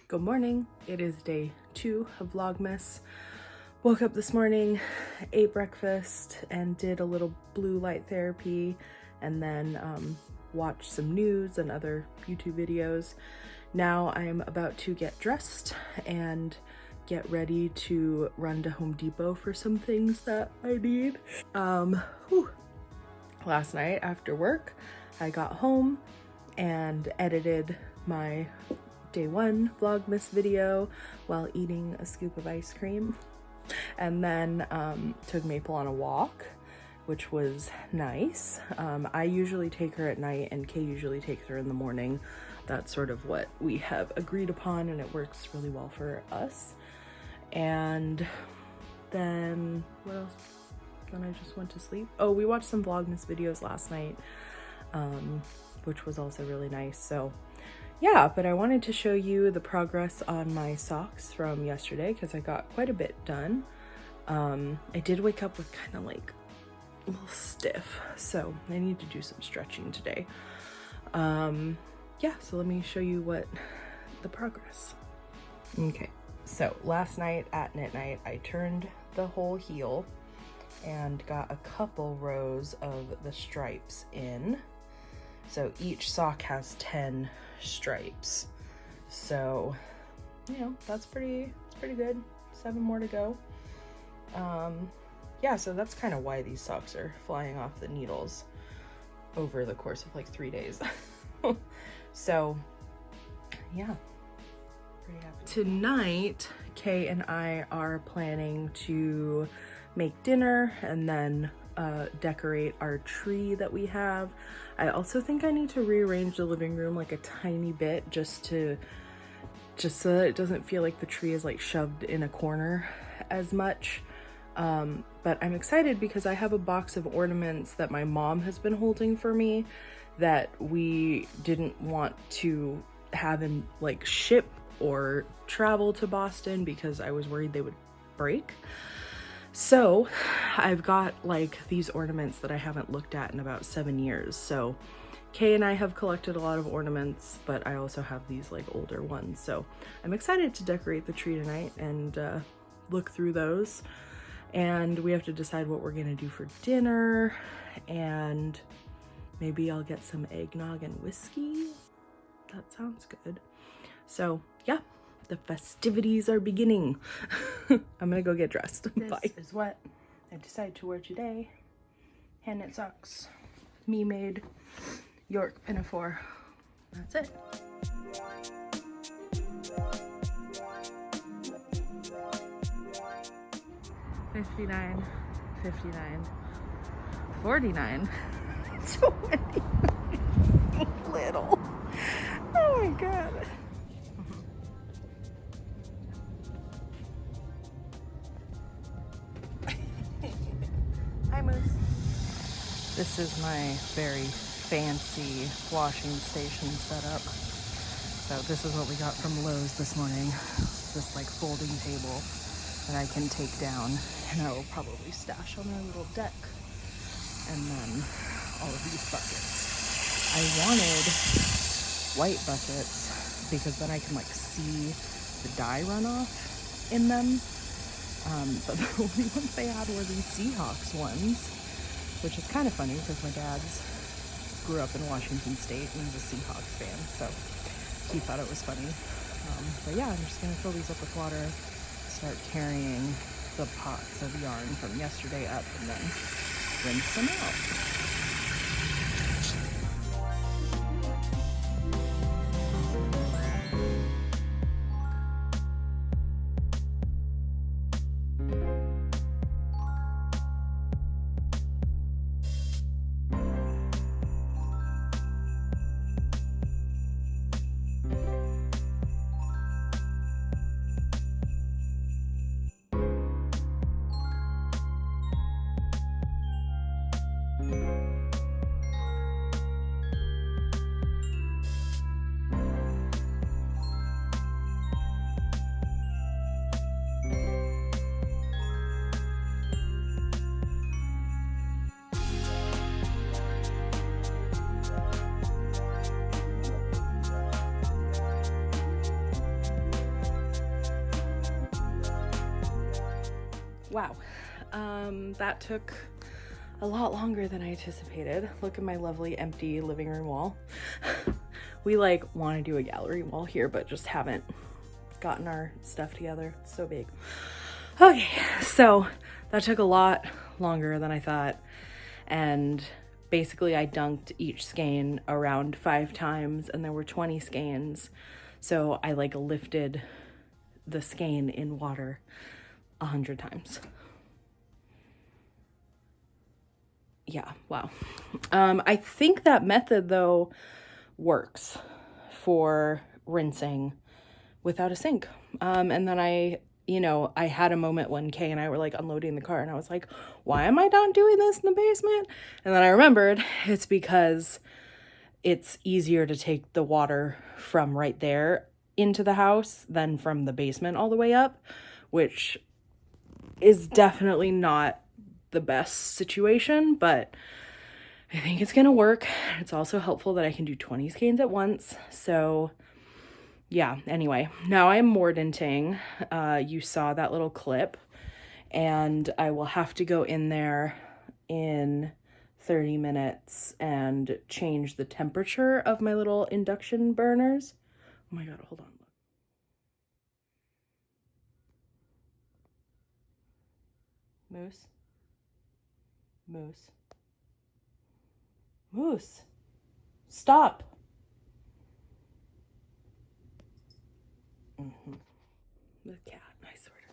Good morning. It is day 2 of Vlogmas. Woke up this morning, ate breakfast, and did a little blue light therapy, and then watched some news and other YouTube videos. Now I am about to get dressed and get ready to run to Home Depot for some things that I need. Last night after work, I got home and edited my day 1 Vlogmas video while eating a scoop of ice cream, and then took Maple on a walk, which was nice. I usually take her at night and Kay usually takes her in the morning. That's sort of what we have agreed upon, and it works really well for us. And then what else? Then I just went to sleep. Oh, we watched some Vlogmas videos last night, which was also really nice. So yeah, but I wanted to show you the progress on my socks from yesterday because I got quite a bit done. I did wake up with kind of like a little stiff, so I need to do some stretching today. Yeah, so let me show you what the progress. Okay, so last night at night I turned the whole heel and got a couple rows of the stripes in. So each sock has 10 stripes. So, you know, it's pretty good. 7 more to go. Yeah, so that's kind of why these socks are flying off the needles over the course of like 3 days. So, yeah, pretty happy. Tonight, Kay and I are planning to make dinner and then decorate our tree that we have. I also think I need to rearrange the living room like a tiny bit just so that it doesn't feel like the tree is like shoved in a corner as much. But I'm excited because I have a box of ornaments that my mom has been holding for me that we didn't want to have in like ship or travel to Boston because I was worried they would break. So I've got like these ornaments that I haven't looked at in about 7 years. So Kay and I have collected a lot of ornaments, but I also have these like older ones. So I'm excited to decorate the tree tonight and look through those. And we have to decide what we're gonna do for dinner, and maybe I'll get some eggnog and whiskey. That sounds good. So yeah, the festivities are beginning. I'm gonna go get dressed. Bye. This is what I decided to wear today. Hand knit socks, me made York pinafore. That's it. $59, $59, $49, $29. Little. Oh my god. Hi, Moose. This is my very fancy washing station setup. So this is what we got from Lowe's this morning. This like folding table that I can take down, and I will probably stash on our little deck. And then all of these buckets. I wanted white buckets because then I can like see the dye runoff in them. But the only ones they had were these Seahawks ones, which is kind of funny because my dad grew up in Washington State and he's a Seahawks fan, so he thought it was funny. But yeah, I'm just gonna fill these up with water, start carrying the pots of yarn from yesterday up, and then rinse them out. wow. That took a lot longer than I anticipated. Look at my lovely empty living room wall. We like want to do a gallery wall here, but just haven't gotten our stuff together. It's so big. Okay, so that took a lot longer than I thought. And basically I dunked each skein around 5 times, and there were 20 skeins. So I like lifted the skein in water 100 times. Yeah, wow. I think that method though works for rinsing without a sink. And then I had a moment when Kay and I were like unloading the car, and I was like, why am I not doing this in the basement? And then I remembered it's because it's easier to take the water from right there into the house than from the basement all the way up, which is definitely not the best situation, but I think it's gonna work. It's also helpful that I can do 20 skeins at once. So yeah, anyway, now I'm mordanting. You saw that little clip, and I will have to go in there in 30 minutes and change the temperature of my little induction burners. Oh my God, hold on. Moose. Moose. Moose. Stop. The cat, I swear to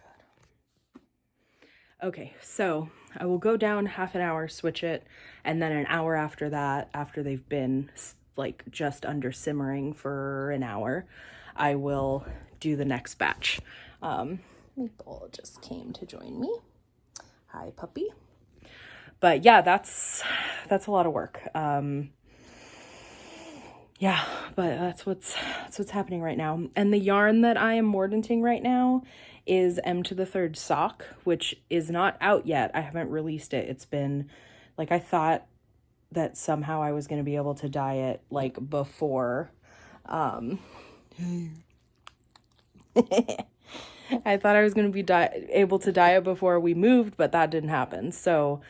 God. Okay, so I will go down half an hour, switch it, and then an hour after that, after they've been like just under simmering for an hour, I will do the next batch. Maple just came to join me. Hi, puppy. But yeah, that's a lot of work. Yeah, but that's what's happening right now. And the yarn that I am mordanting right now is Emtothethird sock, which is not out yet. I haven't released it. It's been like, I thought that somehow I was going to be able to dye it like before. I thought I was going to be able to dye it before we moved, but that didn't happen. So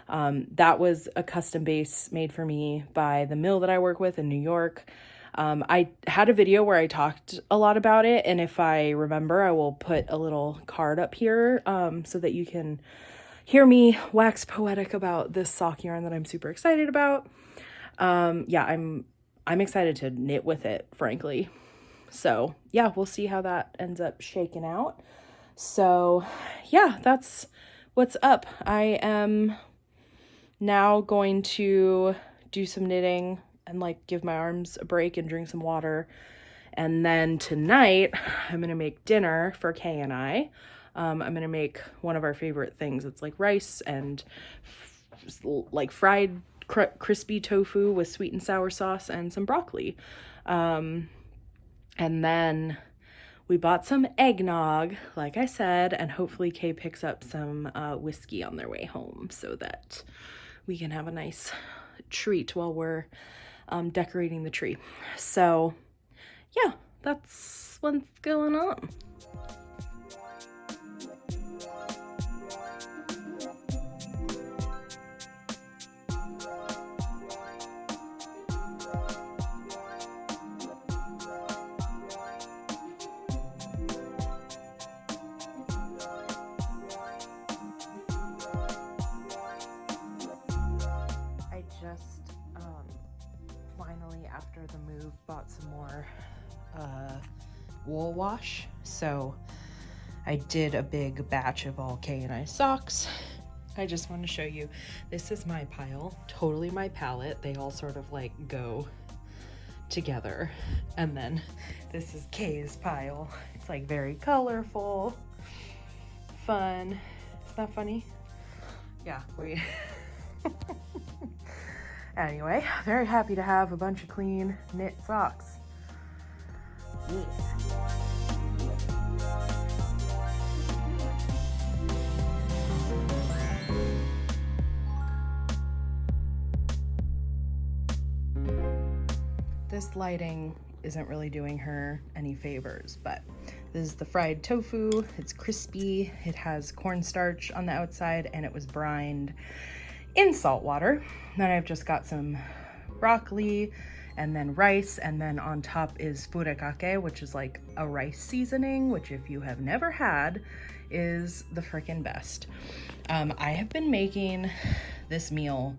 that was a custom base made for me by the mill that I work with in New York. I had a video where I talked a lot about it, and if I remember, I will put a little card up here so that you can hear me wax poetic about this sock yarn that I'm super excited about. Yeah, I'm excited to knit with it, frankly. So yeah, we'll see how that ends up shaking out. So yeah, that's what's up. I am now going to do some knitting and like give my arms a break and drink some water. And then tonight I'm going to make dinner for Kay and I. I'm going to make one of our favorite things. It's like rice and like fried crispy tofu with sweet and sour sauce and some broccoli. And then we bought some eggnog, like I said, and hopefully Kay picks up some whiskey on their way home so that we can have a nice treat while we're decorating the tree. So yeah, that's what's going on. Finally, after the move, bought some more wool wash. So I did a big batch of all Kay and I socks. I just want to show you, this is my pile, totally my palette. They all sort of like go together. And then this is Kay's pile. It's like very colorful, fun. Is that funny? Yeah, we anyway, very happy to have a bunch of clean knit socks. Yeah. This lighting isn't really doing her any favors, but This is the fried tofu. It's crispy. It has cornstarch on the outside and it was brined in salt water. Then I've just got some broccoli and then rice, and then on top is furikake, which is like a rice seasoning, which if you have never had is the freaking best. I have been making this meal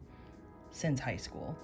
since high school.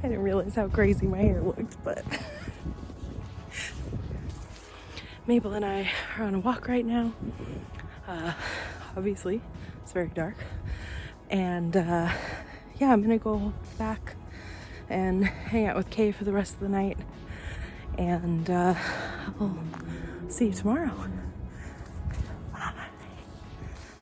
I didn't realize how crazy my hair looked, but Mabel and I are on a walk right now. Obviously, it's very dark. And yeah, I'm gonna go back and hang out with Kay for the rest of the night. And I'll see you tomorrow.